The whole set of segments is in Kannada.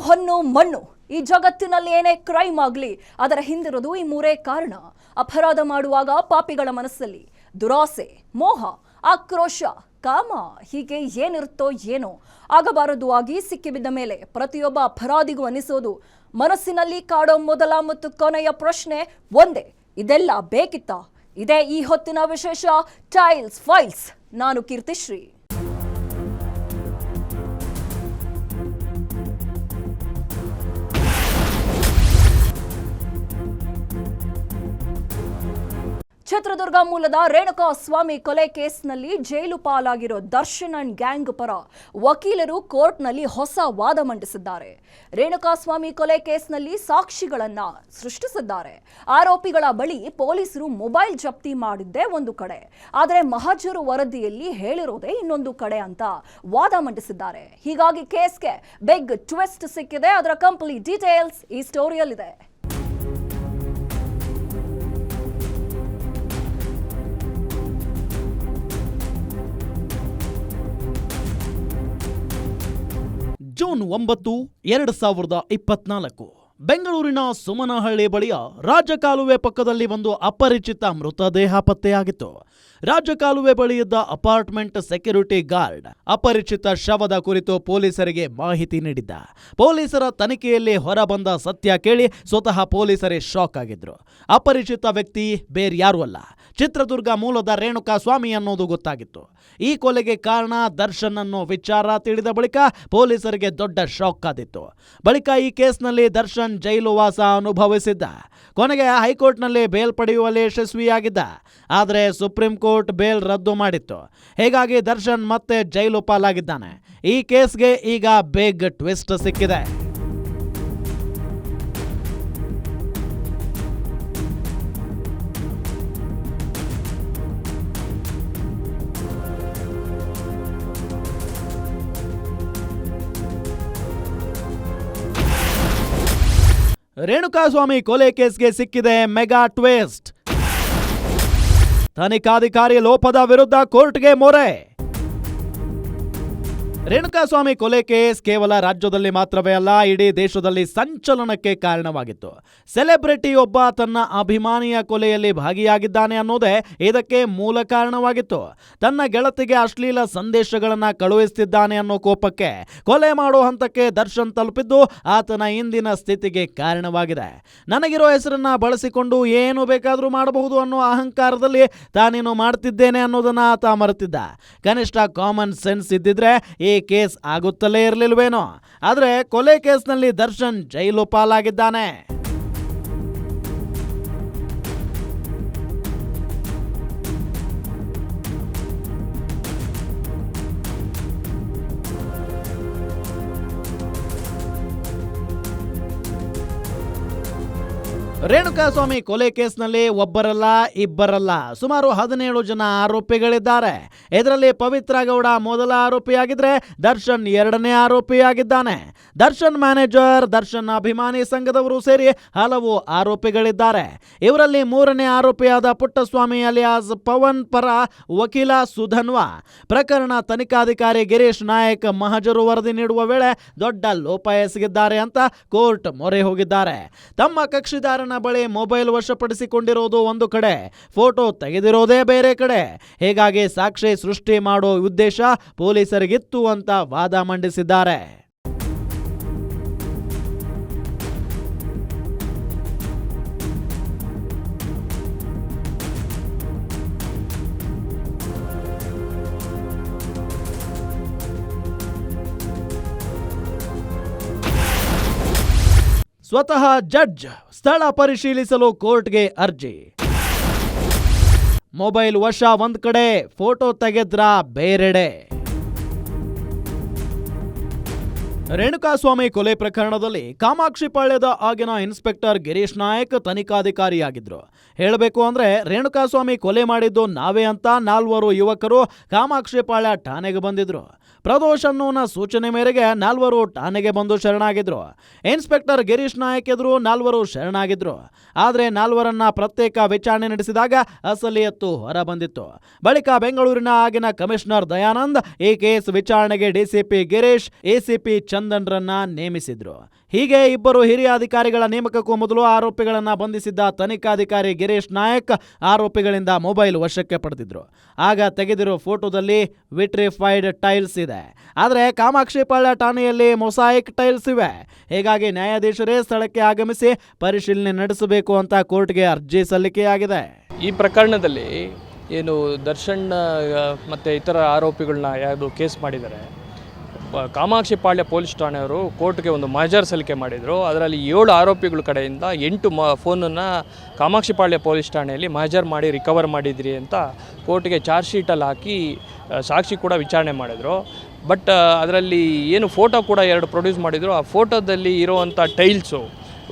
ಹೊನ್ನು ಮಣ್ಣು ಈ ಜಗತ್ತಿನಲ್ಲಿ ಏನೇ ಕ್ರೈಮ್ ಆಗಲಿ ಅದರ ಹಿಂದಿರೋದು ಈ ಮೂರೇ ಕಾರಣ. ಅಪರಾಧ ಮಾಡುವಾಗ ಪಾಪಿಗಳ ಮನಸ್ಸಲ್ಲಿ ದುರಾಸೆ, ಮೋಹ, ಆಕ್ರೋಶ, ಕಾಮ ಹೀಗೆ ಏನಿರುತ್ತೋ ಏನೋ ಆಗಬಾರದು ಆಗಿ ಸಿಕ್ಕಿಬಿದ್ದ ಮೇಲೆ ಪ್ರತಿಯೊಬ್ಬ ಅಪರಾಧಿಗೂ ಅನಿಸೋದು ಮನಸ್ಸಿನಲ್ಲಿ ಕಾಡೋ ಮೊದಲ ಮತ್ತು ಕೊನೆಯ ಪ್ರಶ್ನೆ ಒಂದೇ, ಇದೆಲ್ಲ ಬೇಕಿತ್ತಾ? ಇದೇ ಈ ಹೊತ್ತಿನ ವಿಶೇಷ ಟೈಲ್ಸ್ ಫೈಲ್ಸ್. ನಾನು ಕೀರ್ತಿಶ್ರೀ. ಚಿತ್ರದುರ್ಗ ಮೂಲದ ರೇಣುಕಾ ಸ್ವಾಮಿ ಕೊಲೆ ಕೇಸ್ನಲ್ಲಿ ಜೈಲು ಪಾಲಾಗಿರೋ ದರ್ಶನ್ ಅಂಡ್ ಗ್ಯಾಂಗ್ ಪರ ವಕೀಲರು ಕೋರ್ಟ್ನಲ್ಲಿ ಹೊಸ ವಾದ ಮಂಡಿಸಿದ್ದಾರೆ. ರೇಣುಕಾ ಸ್ವಾಮಿ ಕೊಲೆ ಕೇಸ್ನಲ್ಲಿ ಸಾಕ್ಷಿಗಳನ್ನ ಸೃಷ್ಟಿಸಿದ್ದಾರೆ. ಆರೋಪಿಗಳ ಬಳಿ ಪೊಲೀಸರು ಮೊಬೈಲ್ ಜಪ್ತಿ ಮಾಡಿದ್ದೇ ಒಂದು ಕಡೆ, ಆದರೆ ಮಹಜರು ವರದಿಯಲ್ಲಿ ಹೇಳಿರೋದೇ ಇನ್ನೊಂದು ಕಡೆ ಅಂತ ವಾದ ಮಂಡಿಸಿದ್ದಾರೆ. ಹೀಗಾಗಿ ಕೇಸ್ಗೆ ಬಿಗ್ ಟ್ವಿಸ್ಟ್ ಸಿಕ್ಕಿದೆ. ಅದರ ಕಂಪ್ಲೀಟ್ ಡೀಟೇಲ್ಸ್ ಈ ಸ್ಟೋರಿಯಲ್ಲಿದೆ. ಜೂನ್ 9, 2024 ಬೆಂಗಳೂರಿನ ಸುಮನಹಳ್ಳಿ ಬಳಿಯ ರಾಜಕಾಲುವೆ ಪಕ್ಕದಲ್ಲಿ ಒಂದು ಅಪರಿಚಿತ ಮೃತದೇಹ ಪತ್ತೆಯಾಗಿತ್ತು. ರಾಜಕಾಲುವೆ ಬಳಿಯಿದ್ದ ಅಪಾರ್ಟ್ಮೆಂಟ್ ಸೆಕ್ಯೂರಿಟಿ ಗಾರ್ಡ್ ಅಪರಿಚಿತ ಶವದ ಕುರಿತು ಪೊಲೀಸರಿಗೆ ಮಾಹಿತಿ ನೀಡಿದ್ದ. ಪೊಲೀಸರ ತನಿಖೆಯಲ್ಲಿ ಹೊರಬಂದ ಸತ್ಯ ಕೇಳಿ ಸ್ವತಃ ಪೊಲೀಸರೇ ಶಾಕ್ ಆಗಿದ್ರು. ಅಪರಿಚಿತ ವ್ಯಕ್ತಿ ಬೇರ್ಯಾರೂ ಅಲ್ಲ, ಚಿತ್ರದುರ್ಗ ಮೂಲದ ರೇಣುಕಾ ಸ್ವಾಮಿ ಅನ್ನೋದು ಗೊತ್ತಾಗಿತ್ತು. ಈ ಕೊಲೆಗೆ ಕಾರಣ ದರ್ಶನ್ ಅನ್ನೋ ವಿಚಾರ ತಿಳಿದ ಬಳಿಕ ಪೊಲೀಸರಿಗೆ ದೊಡ್ಡ ಶಾಕ್ ಆದಿತ್ತು. ಬಳಿಕ ಈ ಕೇಸ್ನಲ್ಲಿ ದರ್ಶನ್ ಜೈಲು ವಾಸ ಅನುಭವಿಸಿದ್ದ. ಕೊನೆಗೆ ಹೈಕೋರ್ಟ್ನಲ್ಲಿ ಬೇಲ್ ಪಡೆಯುವಲ್ಲಿ ಯಶಸ್ವಿಯಾಗಿದ್ದ. ಆದರೆ ಸುಪ್ರೀಂ ಕೋರ್ಟ್ ಬೇಲ್ ರದ್ದು ಮಾಡಿತ್ತು. ಹೀಗಾಗಿ ದರ್ಶನ್ ಮತ್ತೆ ಜೈಲು ಪಾಲಾಗಿದ್ದಾನೆ. ಈ ಕೇಸ್ಗೆ ಈಗ ಬಿಗ್ ಟ್ವಿಸ್ಟ್ ಸಿಕ್ಕಿದೆ. ರೇಣುಕಾಸ್ವಾಮಿ ಕೊಲೆ ಕೇಸ್ಗೆ ಸಿಕ್ಕಿದೆ ಮೆಗಾ ಟ್ವಿಸ್ಟ್. ತನಿಖಾಧಿಕಾರಿ ಲೋಪದ ವಿರುದ್ಧ ಕೋರ್ಟ್ಗೆ ಮೊರೆ. ರೇಣುಕಾಸ್ವಾಮಿ ಕೊಲೆ ಕೇಸ್ ಕೇವಲ ರಾಜ್ಯದಲ್ಲಿ ಮಾತ್ರವೇ ಅಲ್ಲ, ಇಡೀ ದೇಶದಲ್ಲಿ ಸಂಚಲನಕ್ಕೆ ಕಾರಣವಾಗಿತ್ತು. ಸೆಲೆಬ್ರಿಟಿಯೊಬ್ಬ ತನ್ನ ಅಭಿಮಾನಿಯ ಕೊಲೆಯಲ್ಲಿ ಭಾಗಿಯಾಗಿದ್ದಾನೆ ಅನ್ನೋದೇ ಇದಕ್ಕೆ ಮೂಲ ಕಾರಣವಾಗಿತ್ತು. ತನ್ನ ಗೆಳತಿಗೆ ಅಶ್ಲೀಲ ಸಂದೇಶಗಳನ್ನು ಕಳುಹಿಸುತ್ತಿದ್ದಾನೆ ಅನ್ನೋ ಕೋಪಕ್ಕೆ ಕೊಲೆ ಮಾಡೋ ಹಂತಕ್ಕೆ ದರ್ಶನ್ ತಲುಪಿದ್ದು ಆತನ ಇಂದಿನ ಸ್ಥಿತಿಗೆ ಕಾರಣವಾಗಿದೆ. ನನಗಿರೋ ಹೆಸರನ್ನ ಬಳಸಿಕೊಂಡು ಏನು ಬೇಕಾದರೂ ಮಾಡಬಹುದು ಅನ್ನೋ ಅಹಂಕಾರದಲ್ಲಿ ತಾನೇನು ಮಾಡ್ತಿದ್ದೇನೆ ಅನ್ನೋದನ್ನ ಆತ ಮರೆತಿದ್ದ. ಕನಿಷ್ಠ ಕಾಮನ್ ಸೆನ್ಸ್ ಇದ್ದಿದ್ರೆ ಈ ಕೇಸ್ ಆಗುತ್ತಲೇ ಇರಲಿಲ್ವೇನೋ. ಆದರೆ ಕೊಲೆ ಕೇಸ್ನಲ್ಲಿ ದರ್ಶನ್ ಜೈಲು ಪಾಲಾಗಿದ್ದಾನೆ. ರೇಣುಕಾಸ್ವಾಮಿ ಕೊಲೆ ಕೇಸ್ನಲ್ಲಿ ಒಬ್ಬರಲ್ಲ ಇಬ್ಬರಲ್ಲ ಸುಮಾರು 17 ಜನ ಆರೋಪಿಗಳಿದ್ದಾರೆ. ಇದರಲ್ಲಿ ಪವಿತ್ರ ಗೌಡ ಮೊದಲ ಆರೋಪಿಯಾಗಿದ್ರೆ ದರ್ಶನ್ ಎರಡನೇ ಆರೋಪಿಯಾಗಿದ್ದಾನೆ. ದರ್ಶನ್ ಮ್ಯಾನೇಜರ್, ದರ್ಶನ್ ಅಭಿಮಾನಿ ಸಂಘದವರು ಸೇರಿ ಹಲವು ಆರೋಪಿಗಳಿದ್ದಾರೆ. ಇವರಲ್ಲಿ ಮೂರನೇ ಆರೋಪಿಯಾದ ಪುಟ್ಟಸ್ವಾಮಿ ಅಲಿಯಾಸ್ ಪವನ್ ಪರ ವಕೀಲ ಸುಧನ್ವಾ ಪ್ರಕರಣ ತನಿಖಾಧಿಕಾರಿ ಗಿರೀಶ್ ನಾಯಕ್ ಮಹಜರು ವರದಿ ನೀಡುವ ವೇಳೆ ದೊಡ್ಡ ಲೋಪ ಎಸಗಿದ್ದಾರೆ ಅಂತ ಕೋರ್ಟ್ ಮೊರೆ ಹೋಗಿದ್ದಾರೆ. ತಮ್ಮ ಕಕ್ಷಿದಾರನ ಬಳಿ ಮೊಬೈಲ್ ವಶಪಡಿಸಿಕೊಂಡಿರೋದು ಒಂದು ಕಡೆ, ಫೋಟೋ ತೆಗೆದಿರೋದೇ ಬೇರೆ ಕಡೆ. ಹೀಗಾಗಿ ಸಾಕ್ಷಿ ಸೃಷ್ಟಿ ಮಾಡೋ ಉದ್ದೇಶ ಪೊಲೀಸರಿಗಿತ್ತು ಅಂತ ವಾದ ಮಂಡಿಸಿದ್ದಾರೆ. ಸ್ವತಃ ಜಡ್ಜ್ ಸ್ಥಳ ಪರಿಶೀಲಿಸಲು ಕೋರ್ಟ್ಗೆ ಅರ್ಜಿ. ಮೊಬೈಲ್ ವಶ ಒಂದ್ ಕಡೆ, ಫೋಟೋ ತೆಗೆದ್ರ ಬೇರೆಡೆ. ರೇಣುಕಾಸ್ವಾಮಿ ಕೊಲೆ ಪ್ರಕರಣದಲ್ಲಿ ಕಾಮಾಕ್ಷಿಪಾಳ್ಯದ ಆಗಿನ ಇನ್ಸ್ಪೆಕ್ಟರ್ ಗಿರೀಶ್ ನಾಯಕ್ ತನಿಖಾಧಿಕಾರಿಯಾಗಿದ್ರು. ಹೇಳಬೇಕು ಅಂದ್ರೆ ರೇಣುಕಾಸ್ವಾಮಿ ಕೊಲೆ ಮಾಡಿದ್ದು ನಾವೇ ಅಂತ 4 ಯುವಕರು ಕಾಮಾಕ್ಷಿಪಾಳ್ಯ ಠಾಣೆಗೆ ಬಂದಿದ್ರು. ಪ್ರದೋಷ್ ಅನ್ನೋನ ಸೂಚನೆ ಮೇರೆಗೆ 4 ಠಾಣೆಗೆ ಬಂದು ಶರಣಾಗಿದ್ರು. ಇನ್ಸ್ಪೆಕ್ಟರ್ ಗಿರೀಶ್ ನಾಯಕ್ ಎದುರು 4 ಶರಣಾಗಿದ್ರು. ಆದರೆ 4ರನ್ನ ಪ್ರತ್ಯೇಕ ವಿಚಾರಣೆ ನಡೆಸಿದಾಗ ಅಸಲಿಯತ್ತು ಹೊರಬಂದಿತ್ತು. ಬಳಿಕ ಬೆಂಗಳೂರಿನ ಆಗಿನ ಕಮಿಷನರ್ ದಯಾನಂದ್ ಈ ಕೇಸ್ ವಿಚಾರಣೆಗೆ ಡಿಸಿಪಿ ಗಿರೀಶ್, ಎಸಿಪಿ ಚಂದನ್ರನ್ನ ನೇಮಿಸಿದ್ರು. ಹೀಗೆ ಇಬ್ಬರು ಹಿರಿಯ ಅಧಿಕಾರಿಗಳ ನೇಮಕಕ್ಕೂ ಮೊದಲು ಆರೋಪಿಗಳನ್ನ ಬಂಧಿಸಿದ್ದ ತನಿಖಾಧಿಕಾರಿ ಗಿರೀಶ್ ನಾಯಕ್ ಆರೋಪಿಗಳಿಂದ ಮೊಬೈಲ್ ವಶಕ್ಕೆ ಪಡೆದಿದ್ರು. ಆಗ ತೆಗೆದಿರೋ ಫೋಟೋದಲ್ಲಿ ವಿಟ್ರಿಫೈಡ್ ಟೈಲ್ಸ್ ಇದೆ, ಆದರೆ ಕಾಮಾಕ್ಷಿಪಾಳ್ಯ ಠಾಣೆಯಲ್ಲಿ ಮೊಸಾಯಿಕ್ ಟೈಲ್ಸ್ ಇವೆ. ಹೀಗಾಗಿ ನ್ಯಾಯಾಧೀಶರೇ ಸ್ಥಳಕ್ಕೆ ಆಗಮಿಸಿ ಪರಿಶೀಲನೆ ನಡೆಸಬೇಕು ಅಂತ ಕೋರ್ಟ್ಗೆ ಅರ್ಜಿ ಸಲ್ಲಿಕೆಯಾಗಿದೆ. ಈ ಪ್ರಕರಣದಲ್ಲಿ ಏನು ದರ್ಶನ್ ಮತ್ತು ಇತರ ಆರೋಪಿಗಳನ್ನ ಯಾವುದು ಕೇಸ್ ಮಾಡಿದ್ದಾರೆ, ಕಾಮಾಕ್ಷಿಪಾಳ್ಯ ಪೊಲೀಸ್ ಠಾಣೆಯವರು ಕೋರ್ಟ್ಗೆ ಒಂದು ಮಹಜರ್ ಸಲ್ಲಿಕೆ ಮಾಡಿದರು. ಅದರಲ್ಲಿ 7 ಆರೋಪಿಗಳ ಕಡೆಯಿಂದ 8 ಫೋನನ್ನು ಕಾಮಾಕ್ಷಿಪಾಳ್ಯ ಪೊಲೀಸ್ ಠಾಣೆಯಲ್ಲಿ ಮಹಜರ್ ಮಾಡಿ ರಿಕವರ್ ಮಾಡಿದ್ರಿ ಅಂತ ಕೋರ್ಟ್ಗೆ ಚಾರ್ಜ್ ಶೀಟಲ್ಲಿ ಹಾಕಿ ಸಾಕ್ಷಿ ಕೂಡ ವಿಚಾರಣೆ ಮಾಡಿದರು. ಬಟ್ ಅದರಲ್ಲಿ ಏನು ಫೋಟೋ ಕೂಡ 2 ಪ್ರೊಡ್ಯೂಸ್ ಮಾಡಿದರು. ಆ ಫೋಟೋದಲ್ಲಿ ಇರುವಂಥ ಟೈಲ್ಸು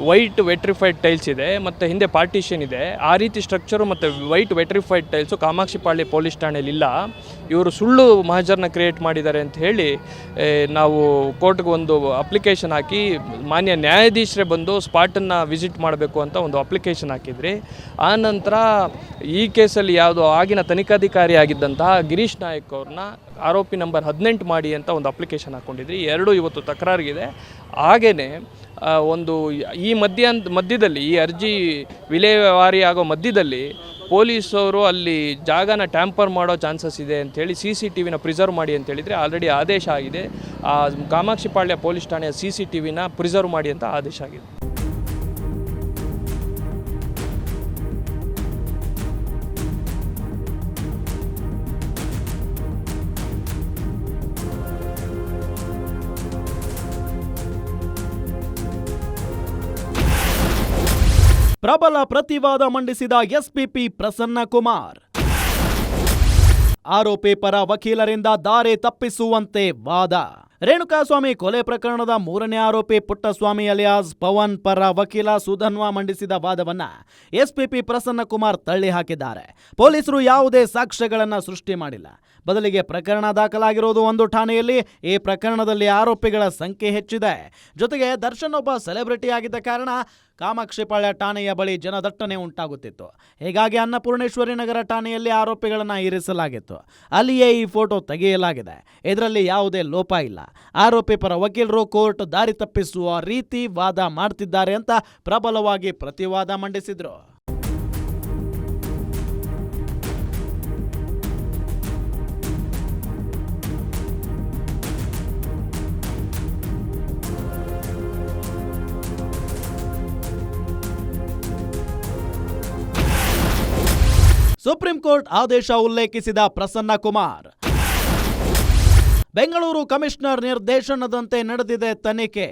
ವೈಟ್ ವೆಟ್ರಿಫೈಡ್ ಟೈಲ್ಸ್ ಇದೆ ಮತ್ತು ಹಿಂದೆ ಪಾರ್ಟಿಷನ್ ಇದೆ. ಆ ರೀತಿ ಸ್ಟ್ರಕ್ಚರು ಮತ್ತು white vitrified tiles Kamakshipalya police ಠಾಣೆಯಲ್ಲಿ ಇಲ್ಲ. ಇವರು ಸುಳ್ಳು ಮಹಜರ್ನ ಕ್ರಿಯೇಟ್ ಮಾಡಿದ್ದಾರೆ ಅಂತ ಹೇಳಿ ನಾವು ಕೋರ್ಟ್ಗೆ ಒಂದು ಅಪ್ಲಿಕೇಶನ್ ಹಾಕಿ ಮಾನ್ಯ ನ್ಯಾಯಾಧೀಶರೇ ಬಂದು ಸ್ಪಾಟನ್ನು ವಿಸಿಟ್ ಮಾಡಬೇಕು ಅಂತ ಒಂದು ಅಪ್ಲಿಕೇಶನ್ ಹಾಕಿದ್ರಿ. ಆ ನಂತರ ಈ ಕೇಸಲ್ಲಿ ಯಾವುದು ಆಗಿನ ತನಿಖಾಧಿಕಾರಿ ಆಗಿದ್ದಂತಹ ಗಿರೀಶ್ ನಾಯಕ್ ಅವ್ರನ್ನ ಆರೋಪಿ ನಂಬರ್ 18 ಮಾಡಿ ಅಂತ ಒಂದು ಅಪ್ಲಿಕೇಶನ್ ಹಾಕ್ಕೊಂಡಿದ್ರಿ. 2 ಇವತ್ತು ತಕರಾರಿಗಿದೆ. ಹಾಗೆಯೇ ಒಂದು ಈ ಮಧ್ಯದಲ್ಲಿ ಈ ಅರ್ಜಿ ವಿಲೇವಾರಿ ಆಗೋ ಮಧ್ಯದಲ್ಲಿ ಪೊಲೀಸವರು ಅಲ್ಲಿ ಜಾಗನ ಟ್ಯಾಂಪರ್ ಮಾಡೋ ಚಾನ್ಸಸ್ ಇದೆ ಅಂಥೇಳಿ CCTVನ ಪ್ರಿಸರ್ವ್ ಮಾಡಿ ಅಂತ ಹೇಳಿದರೆ ಆಲ್ರೆಡಿ ಆದೇಶ ಆಗಿದೆ. ಕಾಮಾಕ್ಷಿಪಾಳ್ಯ ಪೊಲೀಸ್ ಠಾಣೆಯ CCTVನ ಪ್ರಿಸರ್ವ್ ಮಾಡಿ ಅಂತ ಆದೇಶ ಆಗಿದೆ. ಪ್ರಬಲ ಪ್ರತಿವಾದ ಮಂಡಿಸಿದ ಎಸ್ಪಿಪಿ ಪ್ರಸನ್ನ ಕುಮಾರ್. ಆರೋಪಿ ಪರ ವಕೀಲರಿಂದ ದಾರಿ ತಪ್ಪಿಸುವಂತೆ ವಾದ. ರೇಣುಕಾಸ್ವಾಮಿ ಕೊಲೆ ಪ್ರಕರಣದ 3ನೇ ಆರೋಪಿ ಪುಟ್ಟಸ್ವಾಮಿ ಅಲಿಯಾಸ್ ಪವನ್ ಪರ ವಕೀಲ ಸುಧನ್ವಾ ಮಂಡಿಸಿದ ವಾದವನ್ನ ಎಸ್ಪಿಪಿ ಪ್ರಸನ್ನ ಕುಮಾರ್ ತಳ್ಳಿ ಹಾಕಿದ್ದಾರೆ. ಪೊಲೀಸರು ಯಾವುದೇ ಸಾಕ್ಷ್ಯಗಳನ್ನು ಸೃಷ್ಟಿ ಮಾಡಿಲ್ಲ. ಬದಲಿಗೆ ಪ್ರಕರಣ ದಾಖಲಾಗಿರುವುದು ಒಂದು ಠಾಣೆಯಲ್ಲಿ. ಈ ಪ್ರಕರಣದಲ್ಲಿ ಆರೋಪಿಗಳ ಸಂಖ್ಯೆ ಹೆಚ್ಚಿದೆ. ಜೊತೆಗೆ ದರ್ಶನ್ ಒಬ್ಬ ಸೆಲೆಬ್ರಿಟಿ ಆಗಿದ್ದ ಕಾರಣ ಕಾಮಾಕ್ಷಿಪಾಳ್ಯ ಠಾಣೆಯ ಬಳಿ ಜನದಟ್ಟಣೆ ಉಂಟಾಗುತ್ತಿತ್ತು. ಹೀಗಾಗಿ ಅನ್ನಪೂರ್ಣೇಶ್ವರಿ ನಗರ ಠಾಣೆಯಲ್ಲಿ ಆರೋಪಿಗಳನ್ನು ಇರಿಸಲಾಗಿತ್ತು. ಅಲ್ಲಿಯೇ ಈ ಫೋಟೋ ತೆಗೆಯಲಾಗಿದೆ. ಇದರಲ್ಲಿ ಯಾವುದೇ ಲೋಪ ಇಲ್ಲ. ಆರೋಪಿ ಪರ ವಕೀಲರು ಕೋರ್ಟ್ ದಾರಿ ತಪ್ಪಿಸುವ ರೀತಿ ವಾದ ಮಾಡ್ತಿದ್ದಾರೆ ಅಂತ ಪ್ರಬಲವಾಗಿ ಪ್ರತಿವಾದ ಮಂಡಿಸಿದ್ರು. ಸುಪ್ರೀಂ ಕೋರ್ಟ್ ಆದೇಶ ಉಲ್ಲೇಖಿಸಿದ ಪ್ರಸನ್ನ ಕುಮಾರ್. ಬೆಂಗಳೂರು ಕಮಿಷನರ್ ನಿರ್ದೇಶನದಂತೆ ನಡೆದಿದೆ ತನಿಖೆ.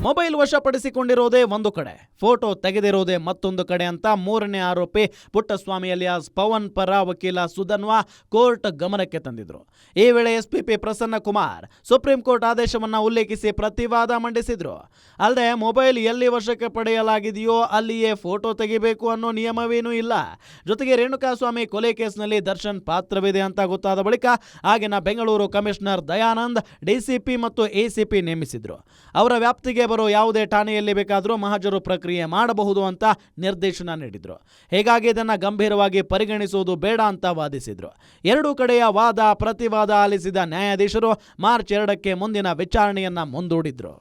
ಮೊಬೈಲ್ ವಶಪಡಿಸಿಕೊಂಡಿರೋದೇ ಒಂದು ಕಡೆ, ಫೋಟೋ ತೆಗೆದಿರೋದೇ ಮತ್ತೊಂದು ಕಡೆ ಅಂತ 3ನೇ ಆರೋಪಿ ಪುಟ್ಟಸ್ವಾಮಿ ಅಲಿಯಾಸ್ ಪವನ್ ಪರ ವಕೀಲ ಸುಧನ್ವಾ ಕೋರ್ಟ್ ಗಮನಕ್ಕೆ ತಂದಿದ್ರು. ಈ ವೇಳೆ SPP Prasanna Kumar supreme court ಆದೇಶವನ್ನ ಉಲ್ಲೇಖಿಸಿ ಪ್ರತಿವಾದ ಮಂಡಿಸಿದ್ರು. ಅಲ್ಲದೆ ಮೊಬೈಲ್ ಎಲ್ಲಿ ವಶಕ್ಕೆ ಪಡೆಯಲಾಗಿದೆಯೋ ಅಲ್ಲಿಯೇ ಫೋಟೋ ತೆಗಿಬೇಕು ಅನ್ನೋ ನಿಯಮವೇನೂ ಇಲ್ಲ. ಜೊತೆಗೆ ರೇಣುಕಾಸ್ವಾಮಿ ಕೊಲೆ ಕೇಸ್ನಲ್ಲಿ ದರ್ಶನ್ ಪಾತ್ರವಿದೆ ಅಂತ ಗೊತ್ತಾದ ಬಳಿಕ ಆಗಿನ ಬೆಂಗಳೂರು ಕಮಿಷನರ್ ದಯಾನಂದ್ ಡಿಸಿಪಿ ಮತ್ತು ಎಸಿಪಿ ನೇಮಿಸಿದ್ರು. ಅವರ ವ್ಯಾಪ್ತಿಗೆ ಬರೋ ಯಾವುದೇ ಠಾಣೆಯಲ್ಲಿ ಬೇಕಾದರೂ ಮಹಜರು ಪ್ರಕ್ರಿಯೆ ಮಾಡಬಹುದು ಅಂತ ನಿರ್ದೇಶನ ನೀಡಿದ್ರು. ಹೀಗಾಗಿ ಇದನ್ನು ಗಂಭೀರವಾಗಿ ಪರಿಗಣಿಸುವುದು ಬೇಡ ಅಂತ ವಾದಿಸಿದ್ರು. ಎರಡೂ ಕಡೆಯ ವಾದ ಪ್ರತಿವಾದ ಆಲಿಸಿದ ನ್ಯಾಯಾಧೀಶರು ಮಾರ್ಚ್ 2ಕ್ಕೆ ಮುಂದಿನ ವಿಚಾರಣೆಯನ್ನ ಮುಂದೂಡಿದ್ರು.